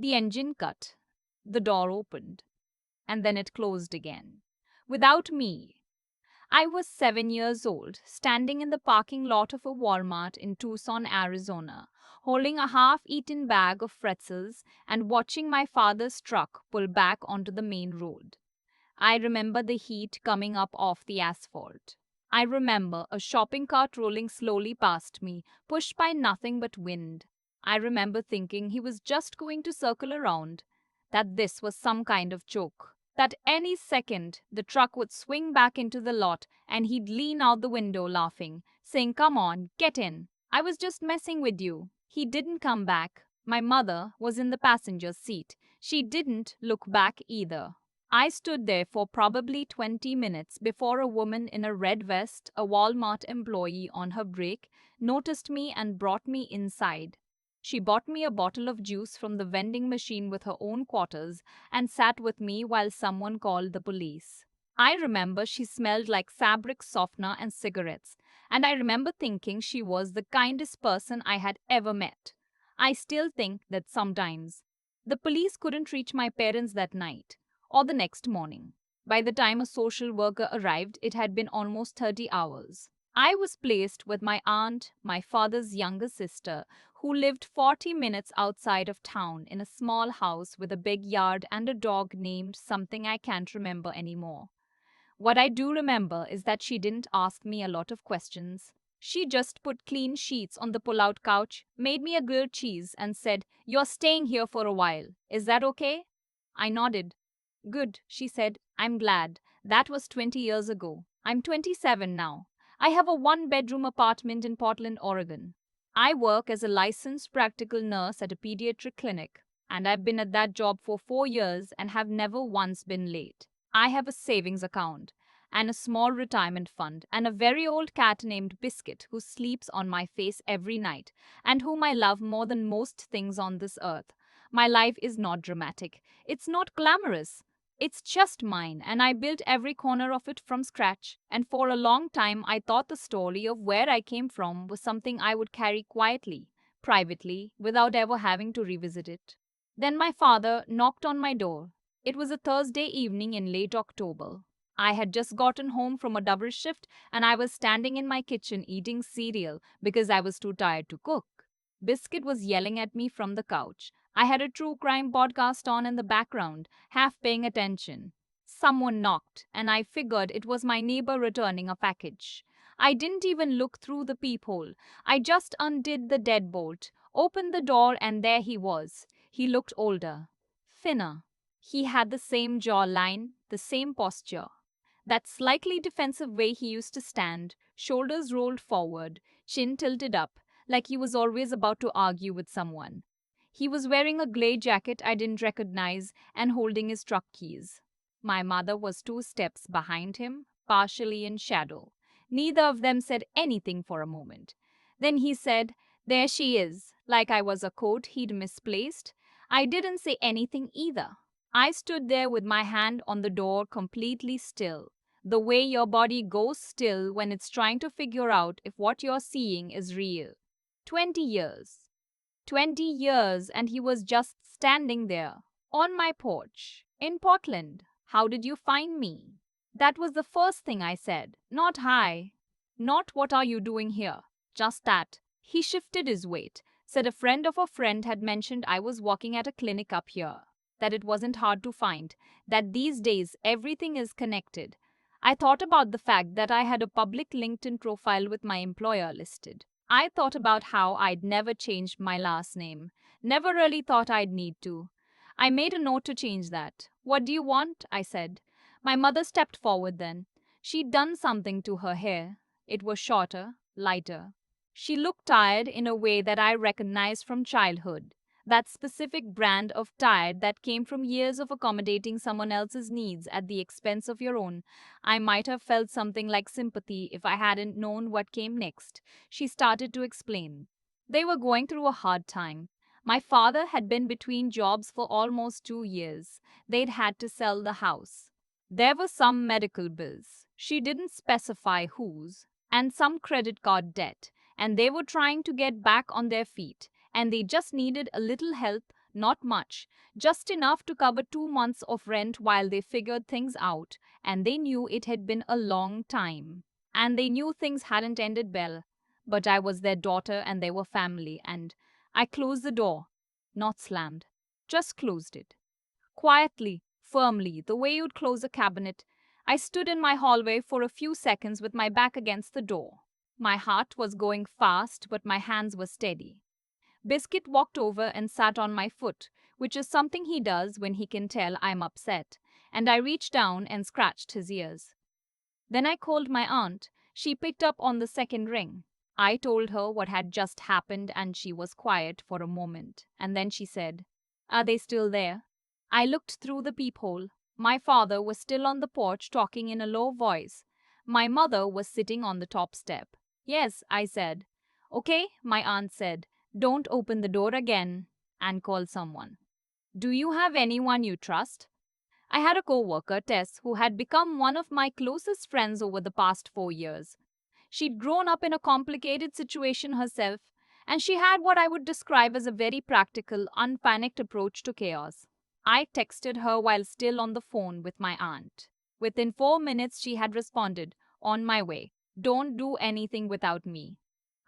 The engine cut, the door opened, and then it closed again. Without me. I was 7 years old, standing in the parking lot of a Walmart in Tucson, Arizona, holding a half eaten bag of pretzels and watching my father's truck pull back onto the main road. I remember the heat coming up off the asphalt. I remember a shopping cart rolling slowly past me, pushed by nothing but wind. I remember thinking he was just going to circle around, that this was some kind of joke, that any second the truck would swing back into the lot and he'd lean out the window laughing, saying, "Come on, get in. I was just messing with you." He didn't come back. My mother was in the passenger seat. She didn't look back either. I stood there for probably 20 minutes before a woman in a red vest, a Walmart employee on her break, noticed me and brought me inside. She bought me a bottle of juice from the vending machine with her own quarters and sat with me while someone called the police. I remember she smelled like fabric softener and cigarettes, and I remember thinking she was the kindest person I had ever met. I still think that sometimes. The police couldn't reach my parents that night or the next morning. By the time a social worker arrived, it had been almost 30 hours. I was placed with my aunt, my father's younger sister, who lived 40 minutes outside of town in a small house with a big yard and a dog named something I can't remember anymore. What I do remember is that she didn't ask me a lot of questions. She just put clean sheets on the pull-out couch, made me a grilled cheese, and said, "You're staying here for a while. Is that okay?" I nodded. "Good," she said. "I'm glad. That was 20 years ago. I'm 27 now. I have a one-bedroom apartment in Portland, Oregon. I work as a licensed practical nurse at a pediatric clinic, and I've been at that job for 4 years and have never once been late. I have a savings account and a small retirement fund and a very old cat named Biscuit who sleeps on my face every night and whom I love more than most things on this earth. My life is not dramatic. It's not glamorous. It's just mine, and I built every corner of it from scratch. And for a long time, I thought the story of where I came from was something I would carry quietly, privately, without ever having to revisit it. Then my father knocked on my door. It was a Thursday evening in late October. I had just gotten home from a double shift, and I was standing in my kitchen eating cereal because I was too tired to cook. Biscuit was yelling at me from the couch. I had a true crime podcast on in the background, half paying attention. Someone knocked, and I figured it was my neighbor returning a package. I didn't even look through the peephole. I just undid the deadbolt, opened the door, and there he was. He looked older, thinner. He had the same jawline, the same posture. That slightly defensive way he used to stand, shoulders rolled forward, chin tilted up, like he was always about to argue with someone. He was wearing a grey jacket I didn't recognize and holding his truck keys. My mother was 2 steps behind him, partially in shadow. Neither of them said anything for a moment. Then he said, "There she is," like I was a coat he'd misplaced. I didn't say anything either. I stood there with my hand on the door, completely still. The way your body goes still when it's trying to figure out if what you're seeing is real. 20 years. 20 years, and he was just standing there, on my porch, in Portland. "How did you find me?" That was the first thing I said. Not hi. Not what are you doing here. Just that. He shifted his weight. Said a friend of a friend had mentioned I was working at a clinic up here. That it wasn't hard to find. That these days everything is connected. I thought about the fact that I had a public LinkedIn profile with my employer listed. I thought about how I'd never changed my last name. Never really thought I'd need to. I made a note to change that. "What do you want?" I said. My mother stepped forward then. She'd done something to her hair. It was shorter, lighter. She looked tired in a way that I recognized from childhood. That specific brand of tired that came from years of accommodating someone else's needs at the expense of your own. I might have felt something like sympathy if I hadn't known what came next. She started to explain. They were going through a hard time. My father had been between jobs for almost 2 years. They'd had to sell the house. There were some medical bills. She didn't specify whose, and some credit card debt, and they were trying to get back on their feet, and they just needed a little help, Not much, just enough to cover 2 months of rent while they figured things out, and they knew it had been a long time. And they knew things hadn't ended well. But I was their daughter and they were family, and I closed the door. Not slammed, just closed it. Quietly, firmly, the way you'd close a cabinet. I stood in my hallway for a few seconds with my back against the door. My heart was going fast, but my hands were steady. Biscuit walked over and sat on my foot, which is something he does when he can tell I'm upset, and I reached down and scratched his ears. Then I called my aunt. She picked up on the second ring. I told her what had just happened, and she was quiet for a moment, and then she said, "Are they still there?" I looked through the peephole. My father was still on the porch talking in a low voice. My mother was sitting on the top step. "Yes," I said. "Okay," my aunt said. "Don't open the door again," and call someone. "Do you have anyone you trust?" I had a co-worker, Tess, who had become one of my closest friends over the past 4 years. She'd grown up in a complicated situation herself, and she had what I would describe as a very practical, unpanicked approach to chaos. I texted her while still on the phone with my aunt. Within 4 minutes, she had responded, "On my way. Don't do anything without me."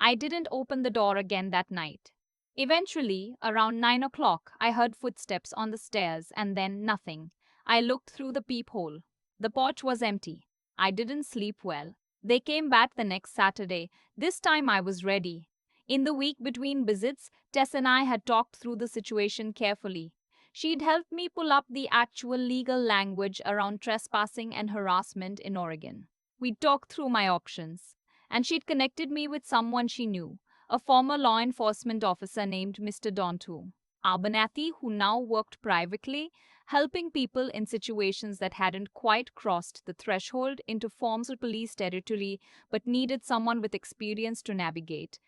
I didn't open the door again that night. Eventually, around 9 o'clock, I heard footsteps on the stairs and then nothing. I looked through the peephole. The porch was empty. I didn't sleep well. They came back the next Saturday. This time I was ready. In the week between visits, Tess and I had talked through the situation carefully. She'd helped me pull up the actual legal language around trespassing and harassment in Oregon. We'd talked through my options, and she'd connected me with someone she knew, a former law enforcement officer named Mr. Dontu Abernathy, who now worked privately, helping people in situations that hadn't quite crossed the threshold into formal police territory but needed someone with experience to navigate.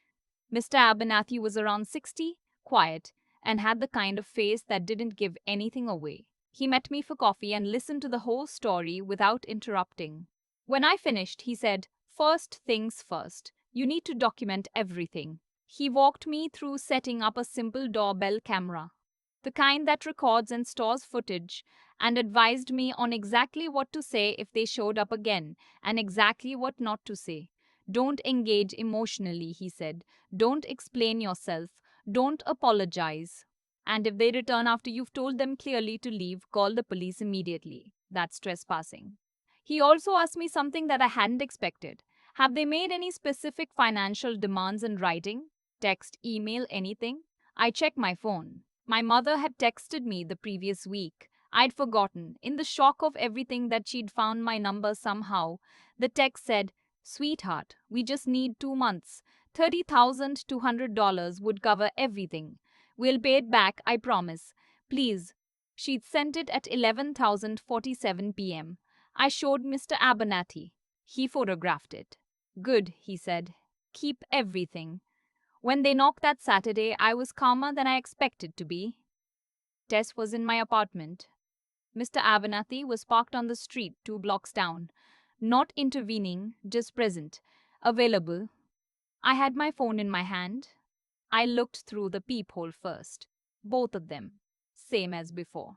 Mr. Abernathy was around 60, quiet, and had the kind of face that didn't give anything away. He met me for coffee and listened to the whole story without interrupting. When I finished, he said, "First things first, you need to document everything." He walked me through setting up a simple doorbell camera, the kind that records and stores footage, and advised me on exactly what to say if they showed up again, and exactly what not to say. "Don't engage emotionally," he said. "Don't explain yourself. Don't apologize. And if they return after you've told them clearly to leave, call the police immediately. That's trespassing." He also asked me something that I hadn't expected. "Have they made any specific financial demands in writing? Text, email, anything?" I checked my phone. My mother had texted me the previous week. I'd forgotten. In the shock of everything that she'd found my number somehow, the text said, "Sweetheart, we just need 2 months. $30,200 would cover everything. We'll pay it back, I promise. Please." She'd sent it at 11:47 p.m. I showed Mr. Abernathy. He photographed it. "Good," he said. "Keep everything." When they knocked that Saturday, I was calmer than I expected to be. Tess was in my apartment. Mr. Abernathy was parked on the street 2 blocks down. Not intervening, just present. Available. I had my phone in my hand. I looked through the peephole first. Both of them. Same as before.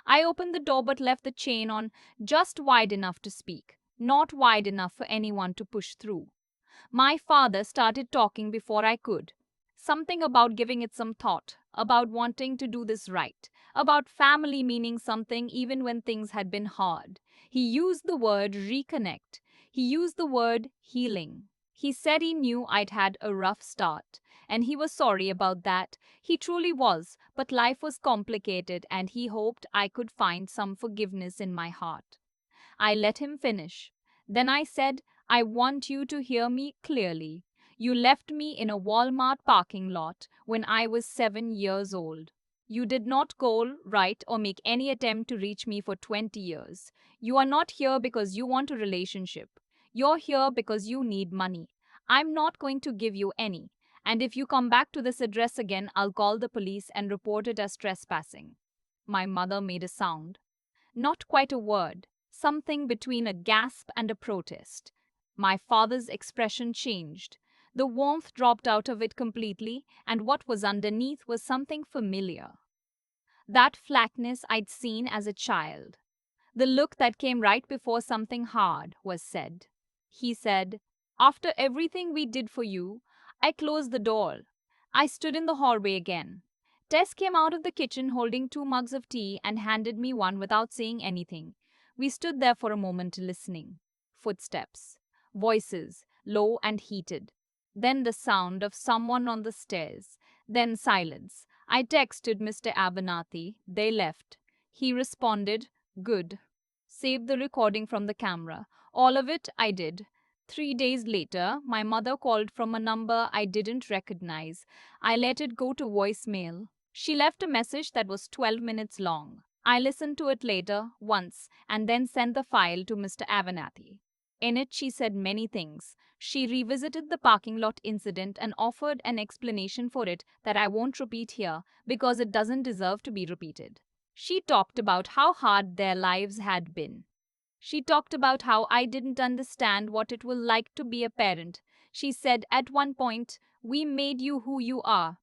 I opened the door but left the chain on just wide enough to speak, not wide enough for anyone to push through. My father started talking before I could. Something about giving it some thought, about wanting to do this right, about family meaning something even when things had been hard. He used the word reconnect. He used the word healing. He said he knew I'd had a rough start, and he was sorry about that. He truly was, but life was complicated, and he hoped I could find some forgiveness in my heart. I let him finish. Then I said, "I want you to hear me clearly. You left me in a Walmart parking lot when I was 7 years old. You did not call, write, or make any attempt to reach me for 20 years. You are not here because you want a relationship. You're here because you need money. I'm not going to give you any. And if you come back to this address again, I'll call the police and report it as trespassing." My mother made a sound. Not quite a word. Something between a gasp and a protest. My father's expression changed. The warmth dropped out of it completely, and what was underneath was something familiar. That flatness I'd seen as a child. The look that came right before something hard was said. He said, "After everything we did for you, I closed the door. I stood in the hallway again. Tess came out of the kitchen holding 2 mugs of tea and handed me one without saying anything. We stood there for a moment listening. Footsteps, voices, low and heated. Then the sound of someone on the stairs. Then silence. I texted Mr. Abernathy. They left. He responded, "Good." Saved the recording from the camera. All of it I did. 3 days later, my mother called from a number I didn't recognize. I let it go to voicemail. She left a message that was 12 minutes long. I listened to it later, once, and then sent the file to Mr. Avenathy. In it, she said many things. She revisited the parking lot incident and offered an explanation for it that I won't repeat here because it doesn't deserve to be repeated. She talked about how hard their lives had been. She talked about how I didn't understand what it will like to be a parent. She said at one point, "We made you who you are."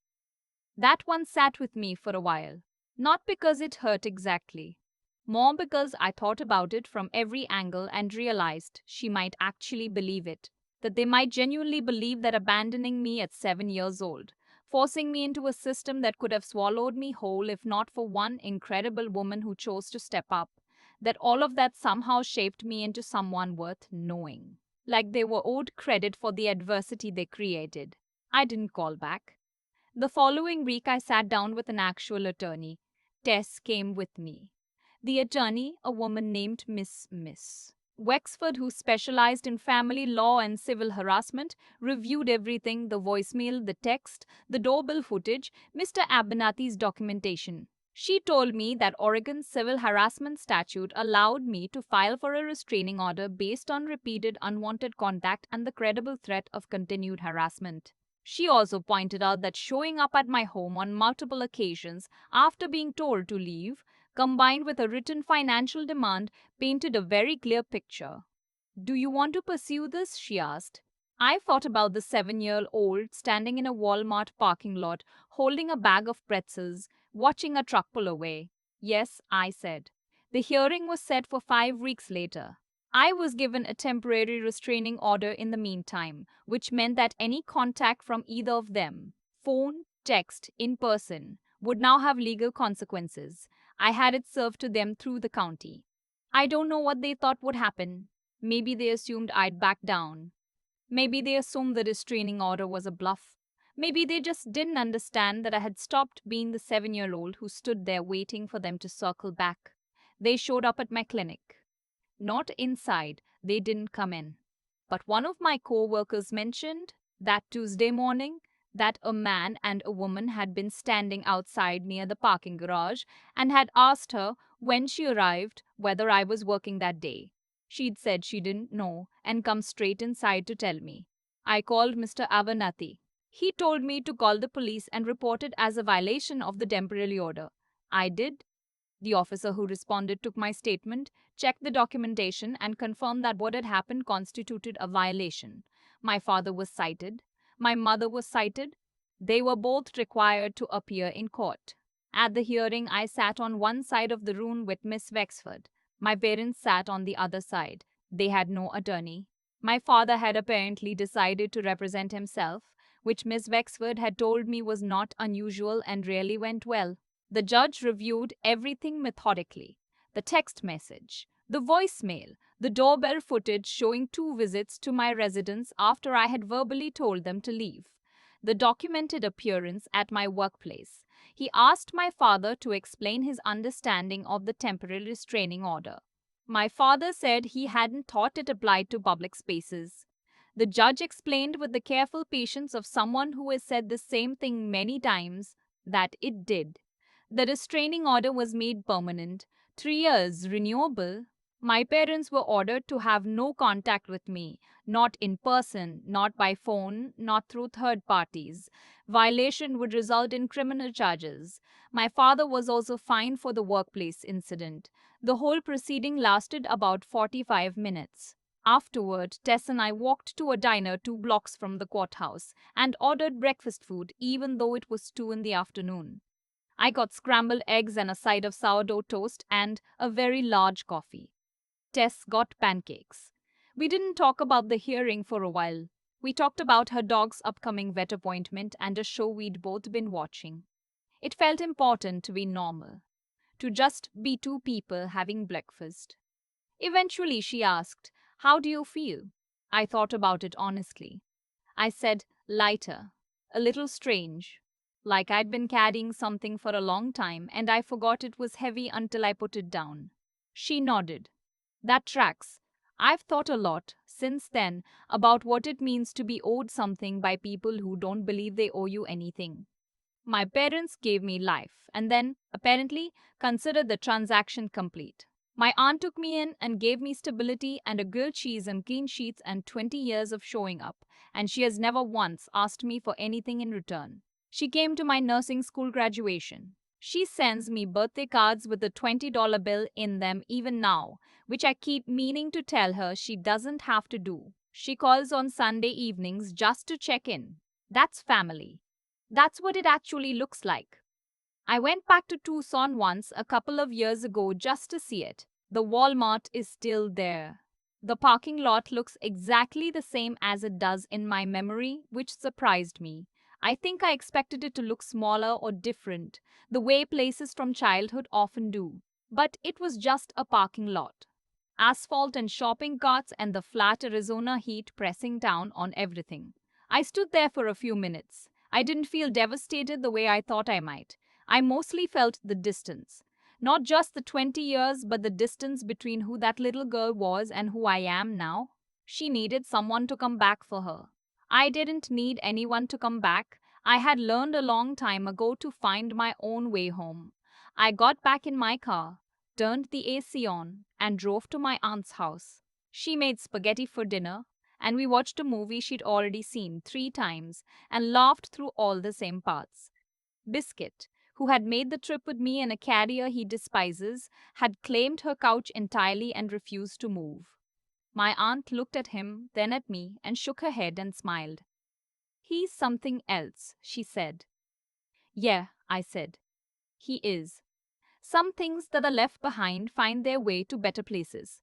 That one sat with me for a while. Not because it hurt exactly. More because I thought about it from every angle and realized she might actually believe it. That they might genuinely believe that abandoning me at 7 years old, forcing me into a system that could have swallowed me whole if not for one incredible woman who chose to step up, that all of that somehow shaped me into someone worth knowing. Like they were owed credit for the adversity they created. I didn't call back. The following week, I sat down with an actual attorney. Tess came with me. The attorney, a woman named Miss Wexford, who specialized in family law and civil harassment, reviewed everything: the voicemail, the text, the doorbell footage, Mr. Abernathy's documentation. She told me that Oregon's civil harassment statute allowed me to file for a restraining order based on repeated unwanted contact and the credible threat of continued harassment. She also pointed out that showing up at my home on multiple occasions after being told to leave, combined with a written financial demand, painted a very clear picture. "Do you want to pursue this?" she asked. I thought about the 7-year-old standing in a Walmart parking lot, holding a bag of pretzels, watching a truck pull away. "Yes," I said. The hearing was set for 5 weeks later. I was given a temporary restraining order in the meantime, which meant that any contact from either of them, phone, text, in person, would now have legal consequences. I had it served to them through the county. I don't know what they thought would happen. Maybe they assumed I'd back down. Maybe they assumed the restraining order was a bluff. Maybe they just didn't understand that I had stopped being the 7-year-old who stood there waiting for them to circle back. They showed up at my clinic. Not inside, they didn't come in. But one of my co-workers mentioned that Tuesday morning that a man and a woman had been standing outside near the parking garage and had asked her when she arrived whether I was working that day. She'd said she didn't know and come straight inside to tell me. I called Mr. Avanathy. He told me to call the police and report it as a violation of the temporary order. I did. The officer who responded took my statement, checked the documentation, and confirmed that what had happened constituted a violation. My father was cited. My mother was cited. They were both required to appear in court. At the hearing, I sat on one side of the room with Miss Wexford. My parents sat on the other side. They had no attorney. My father had apparently decided to represent himself, which Miss Wexford had told me was not unusual and rarely went well. The judge reviewed everything methodically: the text message, the voicemail, the doorbell footage showing 2 visits to my residence after I had verbally told them to leave, the documented appearance at my workplace. He asked my father to explain his understanding of the temporary restraining order. My father said he hadn't thought it applied to public spaces. The judge explained with the careful patience of someone who has said the same thing many times that it did. The restraining order was made permanent, 3 years renewable. My parents were ordered to have no contact with me, not in person, not by phone, not through third parties. Violation would result in criminal charges. My father was also fined for the workplace incident. The whole proceeding lasted about 45 minutes. Afterward, Tess and I walked to a diner 2 blocks from the courthouse and ordered breakfast food even though it was 2 in the afternoon. I got scrambled eggs and a side of sourdough toast and a very large coffee. Tess got pancakes. We didn't talk about the hearing for a while. We talked about her dog's upcoming vet appointment and a show we'd both been watching. It felt important to be normal, to just be two people having breakfast. Eventually, she asked, "How do you feel?" I thought about it honestly. I said, "Lighter, a little strange, like I'd been carrying something for a long time and I forgot it was heavy until I put it down." She nodded. "That tracks. I've thought a lot since then about what it means to be owed something by people who don't believe they owe you anything. My parents gave me life and then, apparently, considered the transaction complete. My aunt took me in and gave me stability and a grilled cheese and clean sheets and 20 years of showing up, and she has never once asked me for anything in return. She came to my nursing school graduation. She sends me birthday cards with a $20 bill in them even now, which I keep meaning to tell her she doesn't have to do. She calls on Sunday evenings just to check in. That's family. That's what it actually looks like. I went back to Tucson once a couple of years ago just to see it. The Walmart is still there. The parking lot looks exactly the same as it does in my memory, which surprised me. I think I expected it to look smaller or different, the way places from childhood often do. But it was just a parking lot. Asphalt and shopping carts and the flat Arizona heat pressing down on everything. I stood there for a few minutes. I didn't feel devastated the way I thought I might. I mostly felt the distance. Not just the 20 years, but the distance between who that little girl was and who I am now. She needed someone to come back for her. I didn't need anyone to come back. I had learned a long time ago to find my own way home. I got back in my car, turned the AC on, and drove to my aunt's house. She made spaghetti for dinner, and we watched a movie she'd already seen 3 times and laughed through all the same parts. Biscuit, who had made the trip with me in a carrier he despises, had claimed her couch entirely and refused to move. My aunt looked at him, then at me, and shook her head and smiled. "He's something else," she said. "Yeah," I said. "He is. Some things that are left behind find their way to better places.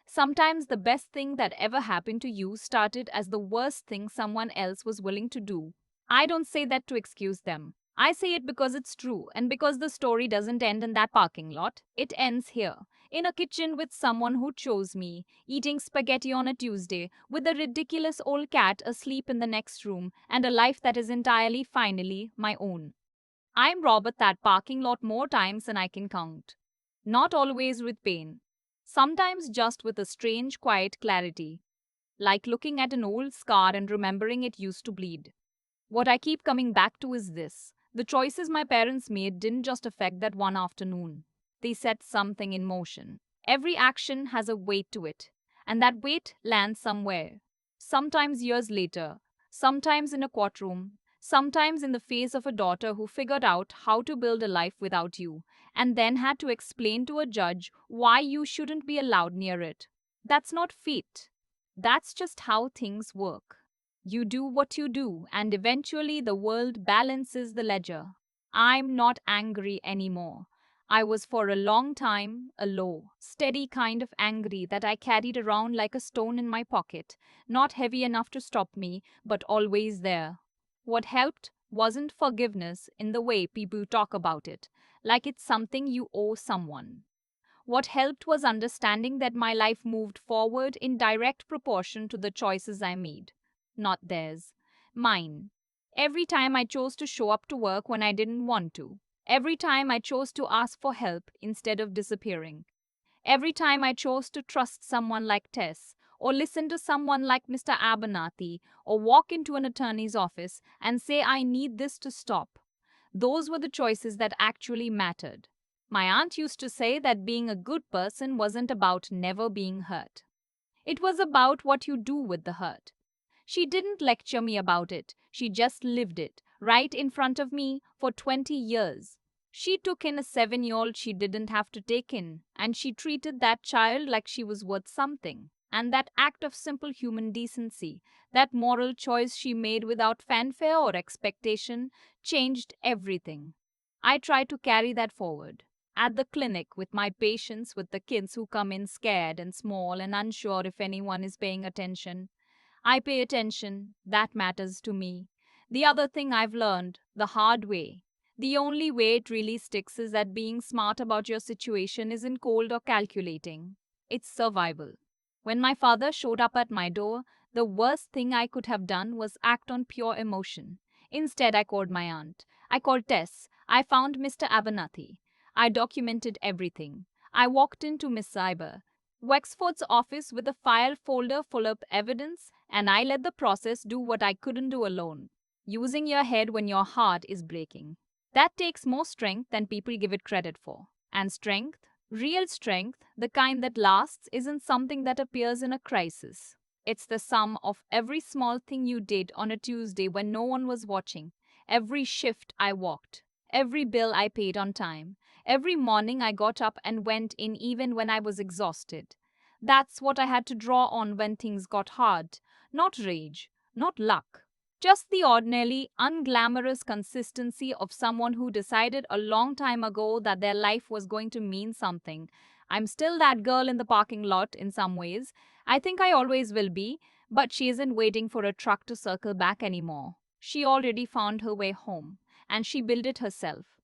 Sometimes the best thing that ever happened to you started as the worst thing someone else was willing to do. I don't say that to excuse them. I say it because it's true and because the story doesn't end in that parking lot. It ends here, in a kitchen with someone who chose me, eating spaghetti on a Tuesday, with a ridiculous old cat asleep in the next room, and a life that is entirely, finally, my own. I'm robbed at that parking lot more times than I can count. Not always with pain. Sometimes just with a strange, quiet clarity, like looking at an old scar and remembering it used to bleed. What I keep coming back to is this: the choices my parents made didn't just affect that one afternoon, they set something in motion. Every action has a weight to it, and that weight lands somewhere. Sometimes years later, sometimes in a courtroom, sometimes in the face of a daughter who figured out how to build a life without you, and then had to explain to a judge why you shouldn't be allowed near it. That's not fate. That's just how things work. You do what you do, and eventually the world balances the ledger. I'm not angry anymore. I was for a long time a low, steady kind of angry that I carried around like a stone in my pocket, not heavy enough to stop me, but always there. What helped wasn't forgiveness in the way people talk about it, like it's something you owe someone. What helped was understanding that my life moved forward in direct proportion to the choices I made. Not theirs. Mine. Every time I chose to show up to work when I didn't want to. Every time I chose to ask for help instead of disappearing. Every time I chose to trust someone like Tess, or listen to someone like Mr. Abernathy, or walk into an attorney's office and say I need this to stop. Those were the choices that actually mattered. My aunt used to say that being a good person wasn't about never being hurt. It was about what you do with the hurt. She didn't lecture me about it, she just lived it, right in front of me for 20 years. She took in a 7-year-old she didn't have to take in, and she treated that child like she was worth something. And that act of simple human decency, that moral choice she made without fanfare or expectation, changed everything. I try to carry that forward. At the clinic, with my patients, with the kids who come in scared and small and unsure if anyone is paying attention, I pay attention. That matters to me. The other thing I've learned the hard way. The only way it really sticks is that being smart about your situation isn't cold or calculating. It's survival. When my father showed up at my door, the worst thing I could have done was act on pure emotion. Instead, I called my aunt. I called Tess. I found Mr. Abernathy. I documented everything. I walked into Miss Cyber. Wexford's office with a file folder full of evidence, and I let the process do what I couldn't do alone. Using your head when your heart is breaking. That takes more strength than people give it credit for. And strength, real strength, the kind that lasts, isn't something that appears in a crisis. It's the sum of every small thing you did on a Tuesday when no one was watching, every shift I walked, every bill I paid on time, every morning I got up and went in even when I was exhausted. That's what I had to draw on when things got hard. Not rage, not luck. Just the ordinarily unglamorous consistency of someone who decided a long time ago that their life was going to mean something. I'm still that girl in the parking lot in some ways. I think I always will be, but she isn't waiting for a truck to circle back anymore. She already found her way home, and she built it herself.